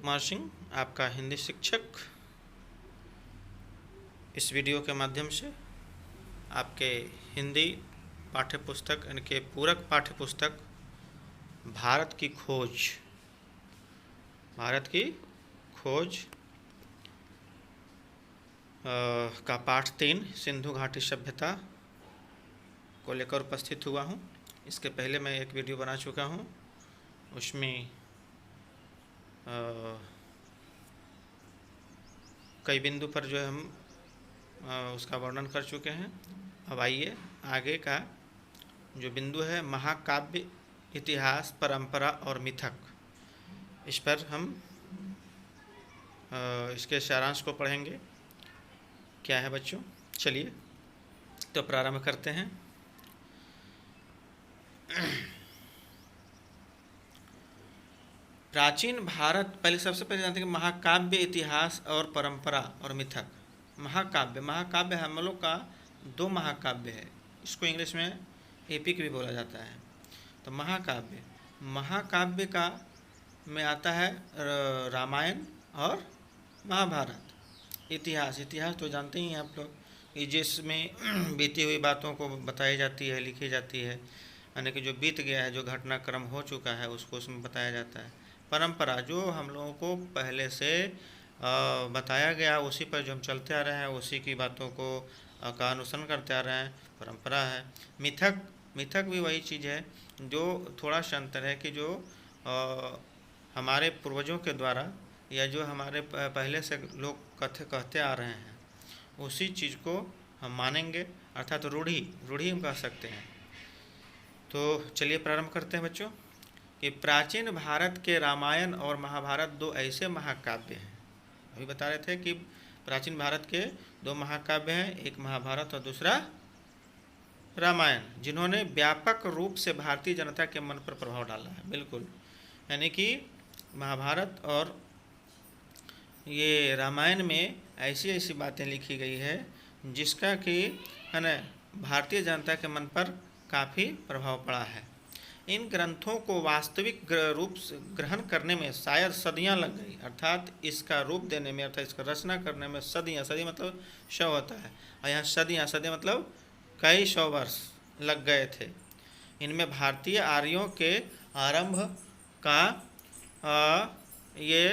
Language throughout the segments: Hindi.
कुमार सिंह, आपका हिंदी शिक्षक। इस वीडियो के माध्यम से आपके हिंदी पाठ्य पुस्तक इनके पूरक पाठ्य पुस्तक भारत की खोज का पाठ 3 सिंधु घाटी सभ्यता को लेकर उपस्थित हुआ हूँ। इसके पहले मैं एक वीडियो बना चुका हूँ, उसमें कई बिंदु पर जो है हम उसका वर्णन कर चुके हैं। अब आइए आगे का जो बिंदु है, महाकाव्य, इतिहास, परंपरा और मिथक, इस पर हम इसके सारांश को पढ़ेंगे। क्या है बच्चों, चलिए तो प्रारंभ करते हैं। प्राचीन भारत, पहले सबसे पहले जानते हैं कि महाकाव्य, इतिहास और परंपरा और मिथक। महाकाव्य हम लोग का 2 महाकाव्य है, इसको इंग्लिश में एपिक भी बोला जाता है। तो महाकाव्य का में आता है रामायण और महाभारत। इतिहास तो जानते ही हैं आप लोग कि जिसमें बीती हुई बातों को बताई जाती है, लिखी जाती है, यानी कि जो बीत गया है, जो घटनाक्रम हो चुका है उसको उसमें बताया जाता है। परंपरा, जो हम लोगों को पहले से बताया गया, उसी पर जो हम चलते आ रहे हैं, उसी की बातों को का अनुसरण करते आ रहे हैं, परंपरा है। मिथक भी वही चीज़ है, जो थोड़ा सा अंतर है कि जो हमारे पूर्वजों के द्वारा या जो हमारे पहले से लोग कहते आ रहे हैं, उसी चीज़ को हम मानेंगे, अर्थात रूढ़ी हम कह सकते हैं। तो चलिए प्रारंभ करते हैं बच्चों कि प्राचीन भारत के रामायण और महाभारत 2 ऐसे महाकाव्य हैं। अभी बता रहे थे कि प्राचीन भारत के 2 महाकाव्य हैं, एक महाभारत और दूसरा रामायण, जिन्होंने व्यापक रूप से भारतीय जनता के मन पर प्रभाव डाला है। बिल्कुल, यानी कि महाभारत और ये रामायण में ऐसी बातें लिखी गई है जिसका कि है ना भारतीय जनता के मन पर काफ़ी प्रभाव पड़ा है। इन ग्रंथों को वास्तविक रूप से ग्रहण करने में शायद सदियां लग गई, अर्थात इसका रूप देने में, अर्थात इसका रचना करने में सदी मतलब 100 होता है, और यहाँ सदियां मतलब कई 100 वर्ष लग गए थे। इनमें भारतीय आर्यों के आरंभ का ये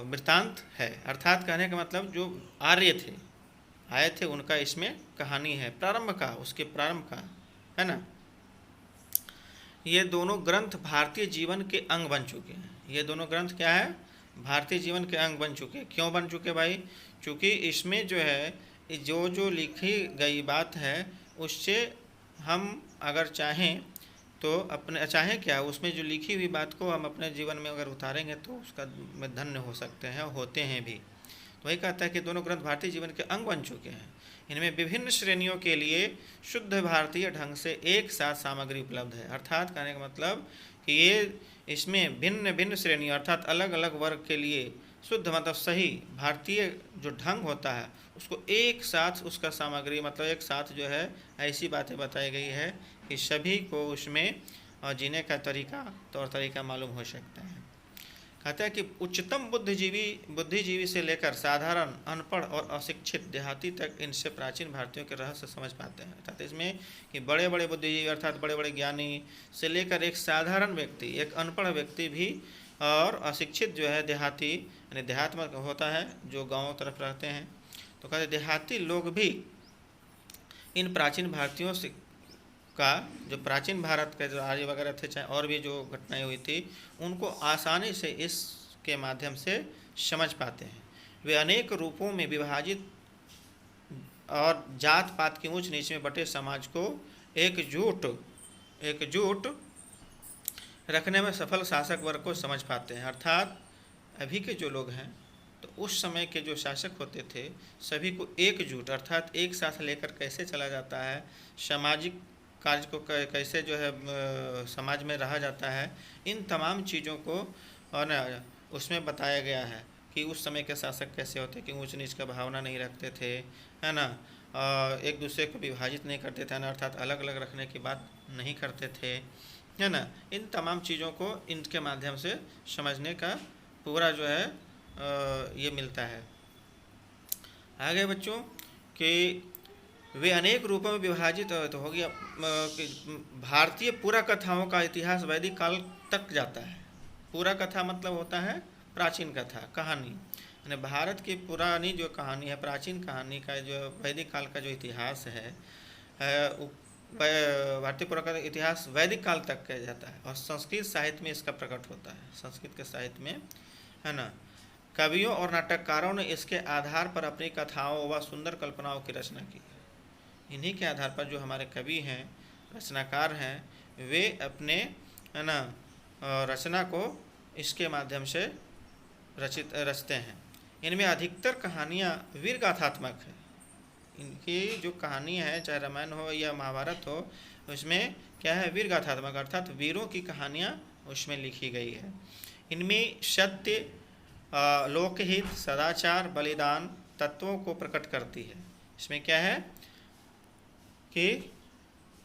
वृत्तांत है, अर्थात कहने का मतलब जो आर्य आए थे उनका इसमें कहानी है, उसके प्रारंभ का है ना। ये दोनों ग्रंथ भारतीय जीवन के अंग बन चुके हैं। ये दोनों ग्रंथ क्या है, भारतीय जीवन के अंग बन चुके। क्यों बन चुके भाई? चूँकि इसमें जो है जो लिखी गई बात है उससे हम अगर चाहें तो उसमें जो लिखी हुई बात को हम अपने जीवन में अगर उतारेंगे तो उसका में धन्य हो सकते हैं, होते हैं भी। तो वही कहता है कि दोनों ग्रंथ भारतीय जीवन के अंग बन चुके हैं। इनमें विभिन्न श्रेणियों के लिए शुद्ध भारतीय ढंग से एक साथ सामग्री उपलब्ध है, अर्थात कहने का मतलब कि ये इसमें भिन्न भिन्न श्रेणियों अर्थात अलग अलग वर्ग के लिए शुद्ध मतलब सही भारतीय जो ढंग होता है उसको एक साथ, उसका सामग्री मतलब एक साथ जो है ऐसी बातें बताई गई है कि सभी को उसमें जीने का तौर तरीका मालूम हो सकता है। कहता है कि उच्चतम बुद्धिजीवी से लेकर साधारण अनपढ़ और अशिक्षित देहाती तक इनसे प्राचीन भारतीयों के रहस्य समझ पाते हैं। अर्थात इसमें कि बड़े बड़े बुद्धिजीवी अर्थात बड़े बड़े ज्ञानी से लेकर एक साधारण व्यक्ति, एक अनपढ़ व्यक्ति भी और अशिक्षित जो है देहाती, यानी देहात में होता है जो गाँव तरफ रहते हैं, तो कहते देहाती लोग भी इन प्राचीन भारतीयों से का जो प्राचीन भारत के जो आर्य वगैरह थे, चाहे और भी जो घटनाएं हुई थी, उनको आसानी से इसके माध्यम से समझ पाते हैं। वे अनेक रूपों में विभाजित और जात पात की ऊंच नीच में बटे समाज को एकजुट रखने में सफल शासक वर्ग को समझ पाते हैं। अर्थात अभी के जो लोग हैं तो उस समय के जो शासक होते थे सभी को एकजुट अर्थात एक साथ लेकर कैसे चला जाता है, सामाजिक कार्य को कैसे जो है समाज में रहा जाता है, इन तमाम चीज़ों को और न उसमें बताया गया है कि उस समय के शासक कैसे होते, कि ऊंच नीच का भावना नहीं रखते थे, है ना, एक दूसरे को विभाजित नहीं करते थे ना, अर्थात अलग अलग रखने की बात नहीं करते थे, है ना। इन तमाम चीज़ों को इनके माध्यम से समझने का पूरा जो है ये मिलता है। आगे बच्चों कि वे अनेक रूपों में विभाजित तो हो गया कि भारतीय पुरा कथाओं का इतिहास वैदिक काल तक जाता है। पुरा कथा मतलब होता है प्राचीन कथा, कहानी। यानी भारत की पुरानी जो कहानी है, प्राचीन कहानी का जो वैदिक काल का जो इतिहास है, भारतीय पुरा का इतिहास वैदिक काल तक कहा जाता है और संस्कृत साहित्य में इसका प्रकट होता है। संस्कृत के साहित्य में, है ना, कवियों और नाटककारों ने इसके आधार पर अपनी कथाओं व सुंदर कल्पनाओं की रचना की। इन्हीं के आधार पर जो हमारे कवि हैं, रचनाकार हैं, वे अपने, है ना, रचना को इसके माध्यम से रचते हैं। इनमें अधिकतर कहानियाँ वीर गाथात्मक है। इनकी जो कहानी है, चाहे रामायण हो या महाभारत हो, उसमें क्या है, वीर गाथात्मक, अर्थात वीरों की कहानियाँ उसमें लिखी गई है। इनमें सत्य, लोकहित, सदाचार, बलिदान तत्वों को प्रकट करती है। इसमें क्या है कि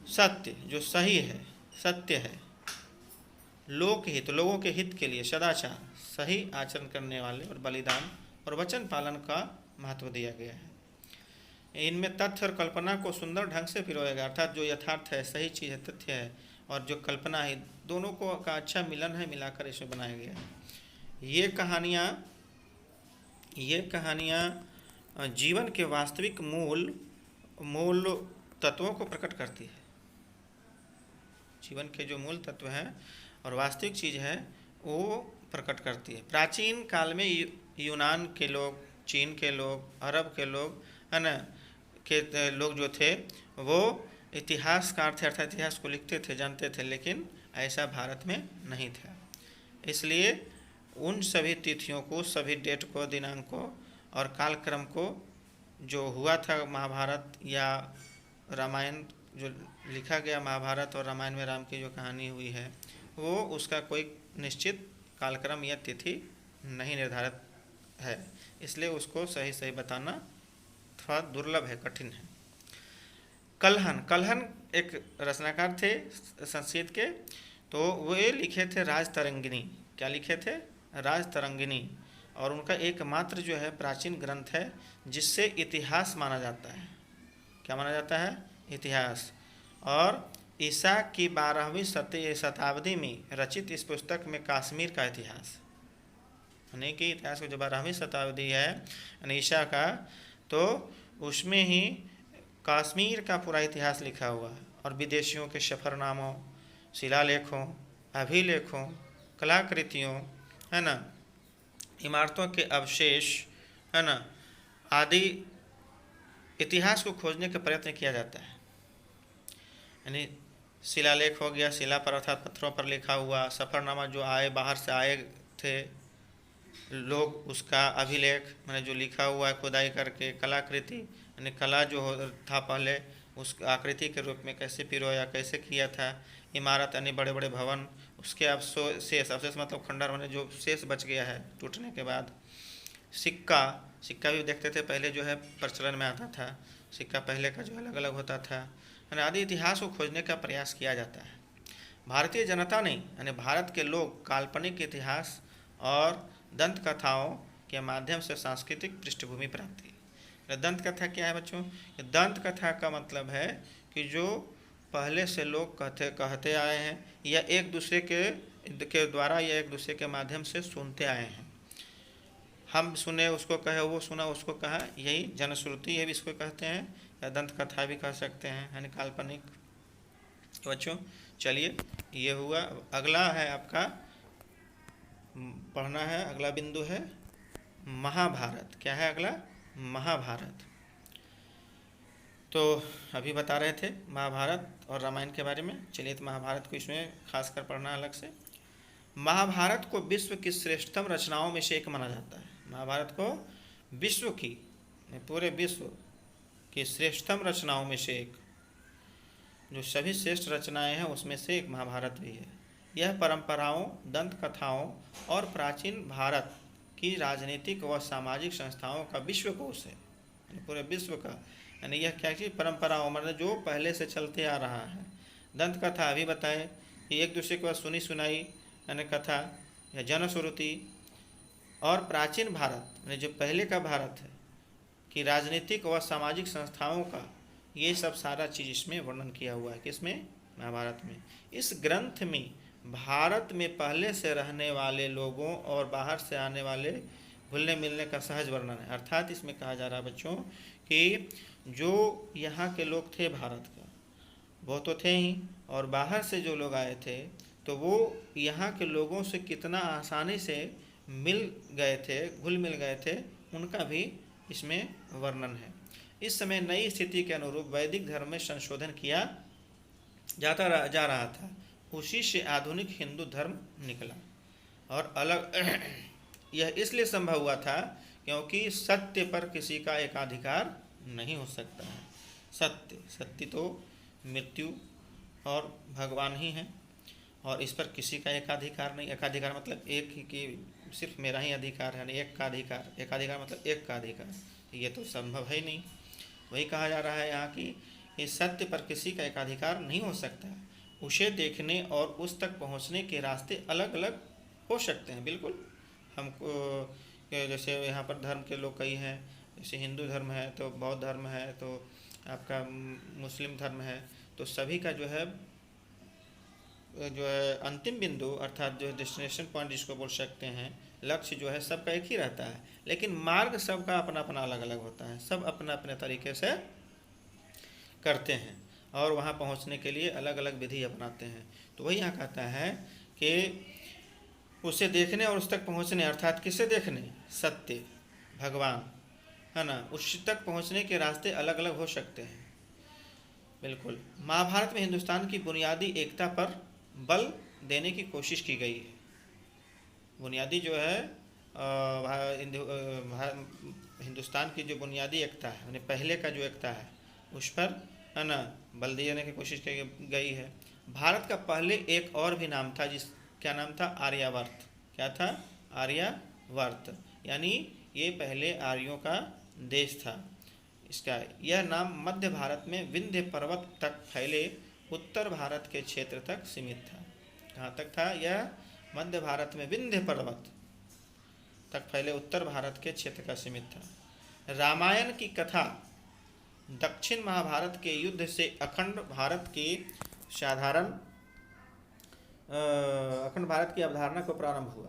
सत्य जो सही है, सत्य है, लोकहित लोगों के हित के लिए, सदाचार सही आचरण करने वाले, और बलिदान और वचन पालन का महत्व दिया गया है। इनमें तथ्य और कल्पना को सुंदर ढंग से पिरोया गया, अर्थात जो यथार्थ है, सही चीज़ है, तथ्य है, और जो कल्पना है, दोनों को का अच्छा मिलन है, मिलाकर इसमें बनाया गया है। ये कहानियाँ जीवन के वास्तविक मूल तत्वों को प्रकट करती है। जीवन के जो मूल तत्व हैं और वास्तविक चीज़ है वो प्रकट करती है। प्राचीन काल में यूनान के लोग, चीन के लोग, अरब के लोग, है ना, के लोग जो थे वो इतिहासकार थे, अर्थात इतिहास को लिखते थे, जानते थे, लेकिन ऐसा भारत में नहीं था। इसलिए उन सभी तिथियों को, सभी डेट को, दिनांक को और कालक्रम को, जो हुआ था महाभारत या रामायण, जो लिखा गया महाभारत और रामायण में राम की जो कहानी हुई है, वो उसका कोई निश्चित कालक्रम या तिथि नहीं निर्धारित है। इसलिए उसको सही सही बताना थोड़ा दुर्लभ है, कठिन है। कल्हन एक रचनाकार थे संस्कृत के, तो वे लिखे थे राजतरंगिणी। क्या लिखे थे? राजतरंगिणी। और उनका एकमात्र जो है प्राचीन ग्रंथ है जिससे इतिहास माना जाता है। क्या माना जाता है? इतिहास। और ईसा की 12वीं शताब्दी में रचित इस पुस्तक में कश्मीर का इतिहास, यानी कि इतिहास की जो 12वीं शताब्दी है यानी ईसा का, तो उसमें ही कश्मीर का पूरा इतिहास लिखा हुआ है। और विदेशियों के सफ़रनामों, शिलालेखों, अभिलेखों, कलाकृतियों, है ना, इमारतों के अवशेष, है ना, आदि इतिहास को खोजने का प्रयत्न किया जाता है। यानी शिलालेख हो गया, शिला पर अर्थात पत्थरों पर लिखा हुआ, सफ़रनामा जो आए बाहर से आए थे लोग, उसका अभिलेख मैंने जो लिखा हुआ है खुदाई करके, कलाकृति यानी कला जो था पहले उस आकृति के रूप में कैसे पिरोया, कैसे किया था, इमारत यानी बड़े बड़े भवन, उसके अवशेष मतलब खंडर मैंने जो शेष बच गया है टूटने के बाद, सिक्का भी देखते थे पहले जो है प्रचलन में आता था, सिक्का पहले का जो अलग अलग होता था, यानी आदि इतिहास को खोजने का प्रयास किया जाता है। भारतीय जनता ने यानी भारत के लोग काल्पनिक इतिहास और दंत कथाओं के माध्यम से सांस्कृतिक पृष्ठभूमि प्राप्त की। दंत कथा क्या है बच्चों? दंत कथा का मतलब है कि जो पहले से लोग कहते आए हैं या एक दूसरे के द्वारा या एक दूसरे के माध्यम से सुनते आए हैं। हम सुने उसको कहे, वो सुना उसको कहा, यही जनश्रुति है भी इसको कहते हैं, या दंत कथा भी कह सकते हैं, यानी काल्पनिक। तो बच्चों चलिए ये हुआ। अगला है आपका पढ़ना है, अगला बिंदु है महाभारत। क्या है अगला? महाभारत। तो अभी बता रहे थे महाभारत और रामायण के बारे में। चलिए तो महाभारत को इसमें खासकर पढ़ना अलग से। महाभारत को विश्व की श्रेष्ठतम रचनाओं में से एक माना जाता है। महाभारत को विश्व की, पूरे विश्व की श्रेष्ठतम रचनाओं में से एक, जो सभी श्रेष्ठ रचनाएं हैं उसमें से एक महाभारत भी है। यह परंपराओं, दंत कथाओं और प्राचीन भारत की राजनीतिक व सामाजिक संस्थाओं का विश्वकोश है, पूरे विश्व का। यानी यह क्या चीज़? परंपराओं मतलब जो पहले से चलते आ रहा है। दंत कथा अभी बताए ये एक दूसरे के पास सुनी सुनाई यानी कथा या जनश्रुति, और प्राचीन भारत यानी जो पहले का भारत है कि राजनीतिक व सामाजिक संस्थाओं का, ये सब सारा चीज़ इसमें वर्णन किया हुआ है। किसमें? महाभारत में। इस ग्रंथ में भारत में पहले से रहने वाले लोगों और बाहर से आने वाले घुलने मिलने का सहज वर्णन है। अर्थात इसमें कहा जा रहा है बच्चों कि जो यहाँ के लोग थे भारत का, वो तो थे ही, और बाहर से जो लोग आए थे तो वो यहाँ के लोगों से कितना आसानी से मिल गए थे, घुल मिल गए थे, उनका भी इसमें वर्णन है। इस समय नई स्थिति के अनुरूप वैदिक धर्म में संशोधन किया जा रहा था। उसी से आधुनिक हिंदू धर्म निकला और अलग यह इसलिए संभव हुआ था क्योंकि सत्य पर किसी का एकाधिकार नहीं हो सकता है। सत्य तो मृत्यु और भगवान ही हैं, और इस पर किसी का एकाधिकार नहीं। एकाधिकार मतलब एक ही कि सिर्फ मेरा ही अधिकार है, यानी एक का अधिकार। एकाधिकार मतलब एक का अधिकार, ये तो संभव है ही नहीं। वही कहा जा रहा है यहाँ कि इस सत्य पर किसी का एकाधिकार नहीं हो सकता। उसे देखने और उस तक पहुँचने के रास्ते अलग अलग हो सकते हैं। बिल्कुल, हमको जैसे यहाँ पर धर्म के लोग कई हैं, जैसे हिंदू धर्म है तो बौद्ध धर्म है तो आपका मुस्लिम धर्म है, तो सभी का जो है अंतिम बिंदु अर्थात जो डेस्टिनेशन पॉइंट जिसको बोल सकते हैं, लक्ष्य जो है सबका एक ही रहता है, लेकिन मार्ग सबका अपना अपना अलग अलग होता है। सब अपने अपने तरीके से करते हैं और वहाँ पहुँचने के लिए अलग अलग विधि अपनाते हैं। तो वही यहाँ कहता है कि उसे देखने और उस तक पहुँचने, अर्थात किसे देखने? सत्य, भगवान, है ना, उस तक पहुँचने के रास्ते अलग अलग हो सकते हैं। बिल्कुल, महाभारत में हिंदुस्तान की बुनियादी एकता पर बल देने की कोशिश की गई है। बुनियादी जो है हिंदुस्तान की जो बुनियादी एकता है, यानी पहले का जो एकता है, उस पर, है ना, बल देने की कोशिश की गई है। भारत का पहले एक और भी नाम था, क्या नाम था? आर्यावर्त। क्या था? आर्यावर्त, यानी ये पहले आर्यों का देश था। इसका यह नाम मध्य भारत में विंध्य पर्वत तक फैले उत्तर भारत के क्षेत्र तक सीमित था। कहाँ तक था? यह मध्य भारत में विंध्य पर्वत तक फैले उत्तर भारत के क्षेत्र का सीमित था। रामायण की कथा दक्षिण महाभारत के युद्ध से अखंड भारत की अवधारणा को प्रारंभ हुआ।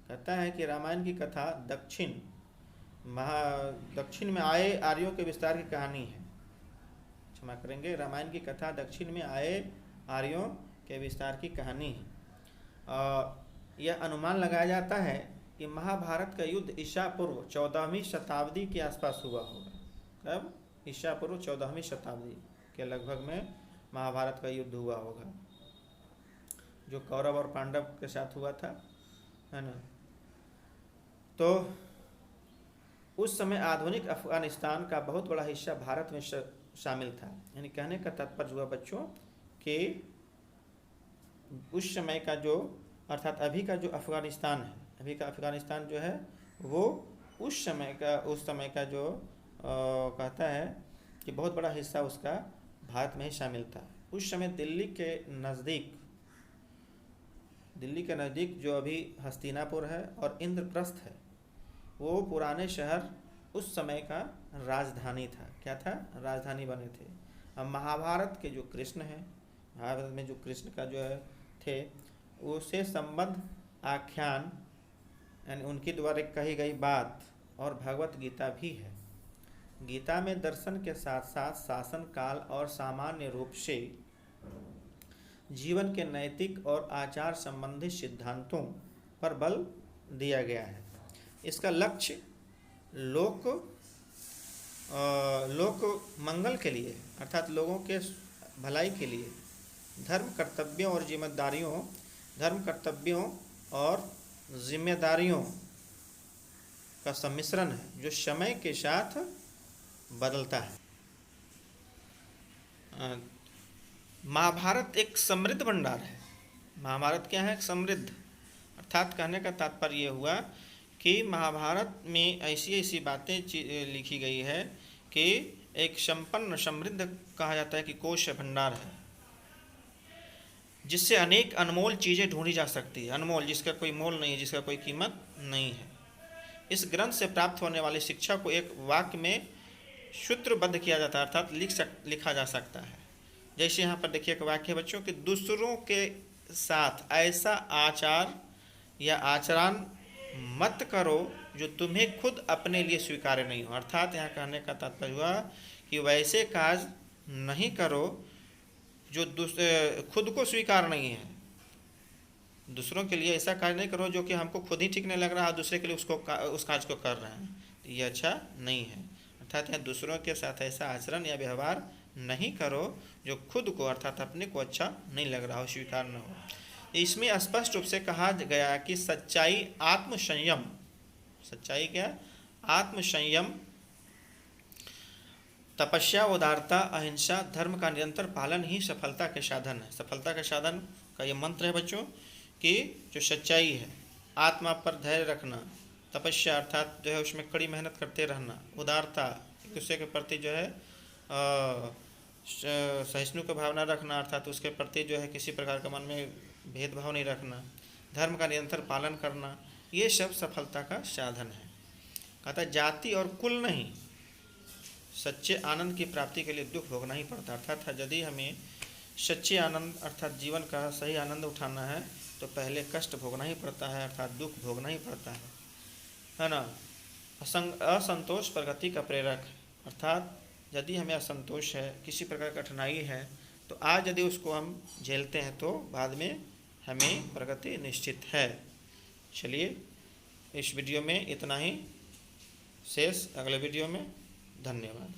कहता है कि रामायण की कथा दक्षिण में आए आर्यों के विस्तार की कहानी है। क्षमा करेंगे, रामायण की कथा दक्षिण में आए आर्यों के विस्तार की कहानी है। यह अनुमान लगाया जाता है कि महाभारत का युद्ध ईसा पूर्व 14वीं शताब्दी के आसपास हुआ होगा। कब? ईसा पूर्व 14वीं शताब्दी के लगभग में महाभारत का युद्ध हुआ होगा, जो कौरव और पांडव के साथ हुआ था, है ना। तो उस समय आधुनिक अफगानिस्तान का बहुत बड़ा हिस्सा भारत में शामिल था। यानी कहने का तात्पर्य हुआ बच्चों कि उस समय का जो, अर्थात अभी का जो अफगानिस्तान है, अभी का अफगानिस्तान जो है वो उस समय का जो कहता है कि बहुत बड़ा हिस्सा उसका भारत में ही शामिल था। उस समय दिल्ली के नज़दीक जो अभी हस्तिनापुर है और इंद्रप्रस्थ है, वो पुराने शहर उस समय का राजधानी था। क्या था? राजधानी बने थे। अब महाभारत के जो कृष्ण हैं, महाभारत में जो कृष्ण का जो है थे, उससे संबद्ध आख्यान यानी उनके द्वारा कही गई बात और भगवत गीता भी है। गीता में दर्शन के साथ साथ शासन काल और सामान्य रूप से जीवन के नैतिक और आचार संबंधी सिद्धांतों पर बल दिया गया है। इसका लक्ष्य लोक मंगल के लिए, अर्थात लोगों के भलाई के लिए धर्म कर्तव्यों और जिम्मेदारियों का सम्मिश्रण है, जो समय के साथ बदलता है। महाभारत एक समृद्ध भंडार है। महाभारत क्या है? समृद्ध। अर्थात कहने का तात्पर्य ये हुआ कि महाभारत में ऐसी बातें लिखी गई है कि एक संपन्न समृद्ध कहा जाता है कि कोश भंडार है। जिससे अनेक अनमोल चीज़ें ढूंढी जा सकती है। अनमोल, जिसका कोई मोल नहीं है, जिसका कोई कीमत नहीं है। इस ग्रंथ से प्राप्त होने वाली शिक्षा को एक वाक्य में सूत्रबद्ध किया जाता है, अर्थात लिखा जा सकता है। जैसे यहाँ पर देखिए एक वाक्य है बच्चों कि दूसरों के साथ ऐसा आचार या आचरण मत करो जो तुम्हें खुद अपने लिए स्वीकार्य नहीं हो। अर्थात यहाँ कहने का तात्पर्य हुआ कि वैसे काज नहीं करो जो खुद को स्वीकार नहीं है। दूसरों के लिए ऐसा कार्य नहीं करो जो कि हमको खुद ही ठीक नहीं लग रहा है, दूसरे के लिए उस काज को कर रहे हैं, तो ये अच्छा नहीं है। अर्थात यहाँ दूसरों के साथ ऐसा आचरण या व्यवहार नहीं करो जो खुद को अर्थात अपने को अच्छा नहीं लग रहा हो, स्वीकार न हो। इसमें स्पष्ट रूप से कहा गया कि सच्चाई आत्मसंयम, सच्चाई क्या? आत्मसंयम, तपस्या, उदारता, अहिंसा, धर्म का निरंतर पालन ही सफलता के साधन है। सफलता के साधन का ये मंत्र है बच्चों कि जो सच्चाई है, आत्मा पर धैर्य रखना, तपस्या अर्थात जो है उसमें कड़ी मेहनत करते रहना, उदारता एक दूसरे के प्रति जो है सहिष्णु की भावना रखना, अर्थात उसके प्रति जो है किसी प्रकार का मन में भेदभाव नहीं रखना, धर्म का निरंतर पालन करना, ये सब सफलता का साधन है। कहता है जाति और कुल नहीं, सच्चे आनंद की प्राप्ति के लिए दुख भोगना ही पड़ता है। अर्थात यदि हमें सच्चे आनंद अर्थात जीवन का सही आनंद उठाना है तो पहले कष्ट भोगना ही पड़ता है, अर्थात दुख भोगना ही पड़ता है ना। असंतोष प्रगति का प्रेरक, अर्थात यदि हमें असंतोष है, किसी प्रकार की कठिनाई है, तो आज यदि उसको हम झेलते हैं तो बाद में हमें प्रगति निश्चित है। चलिए इस वीडियो में इतना ही, शेष अगले वीडियो में। धन्यवाद।